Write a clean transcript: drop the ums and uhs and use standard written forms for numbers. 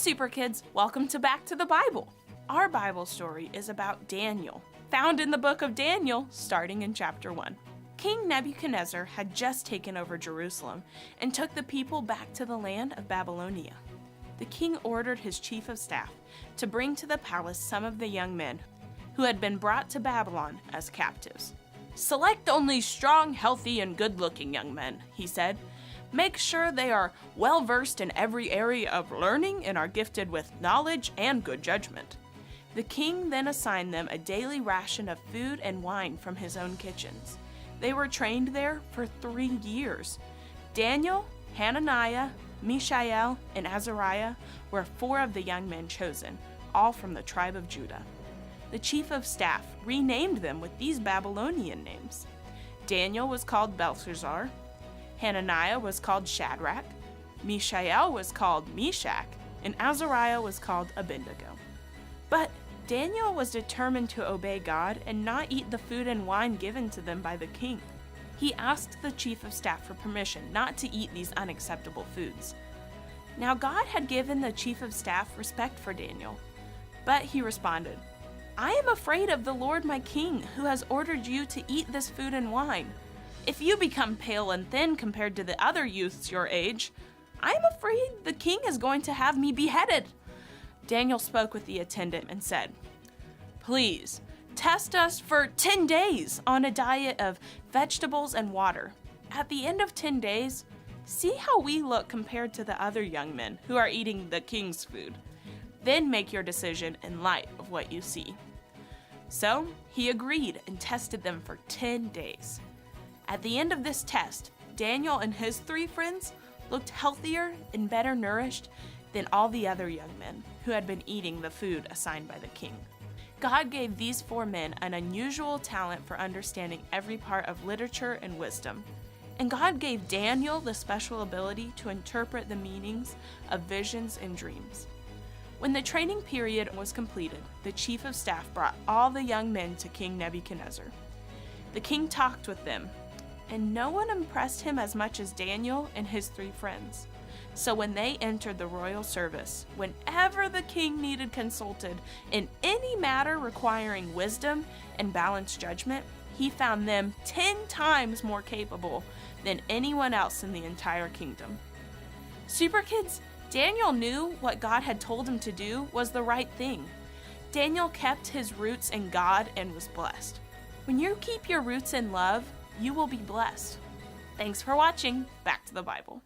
Super Kids, welcome to Back to the Bible. Our Bible story is about Daniel, found in the book of Daniel, starting in chapter 1. King Nebuchadnezzar had just taken over Jerusalem and took the people back to the land of Babylonia. The king ordered his chief of staff to bring to the palace some of the young men who had been brought to Babylon as captives. "Select only strong, healthy, and good-looking young men," he said. "Make sure they are well-versed in every area of learning and are gifted with knowledge and good judgment." The king then assigned them a daily ration of food and wine from his own kitchens. They were trained there for 3 years. Daniel, Hananiah, Mishael, and Azariah were 4 of the young men chosen, all from the tribe of Judah. The chief of staff renamed them with these Babylonian names. Daniel was called Belshazzar, Hananiah was called Shadrach, Mishael was called Meshach, and Azariah was called Abednego. But Daniel was determined to obey God and not eat the food and wine given to them by the king. He asked the chief of staff for permission not to eat these unacceptable foods. Now God had given the chief of staff respect for Daniel, but he responded, "I am afraid of the Lord my king, who has ordered you to eat this food and wine. If you become pale and thin compared to the other youths your age, I am afraid the king is going to have me beheaded." Daniel spoke with the attendant and said, "Please, test us for 10 days on a diet of vegetables and water. At the end of 10 days, see how we look compared to the other young men who are eating the king's food. Then make your decision in light of what you see." So he agreed and tested them for 10 days. At the end of this test, Daniel and his 3 friends looked healthier and better nourished than all the other young men who had been eating the food assigned by the king. God gave these 4 men an unusual talent for understanding every part of literature and wisdom. And God gave Daniel the special ability to interpret the meanings of visions and dreams. When the training period was completed, the chief of staff brought all the young men to King Nebuchadnezzar. The king talked with them, and no one impressed him as much as Daniel and his 3 friends. So when they entered the royal service, whenever the king needed consulted in any matter requiring wisdom and balanced judgment, he found them 10 times more capable than anyone else in the entire kingdom. Super Kids, Daniel knew what God had told him to do was the right thing. Daniel kept his roots in God and was blessed. When you keep your roots in love, you will be blessed. Thanks for watching Back to the Bible.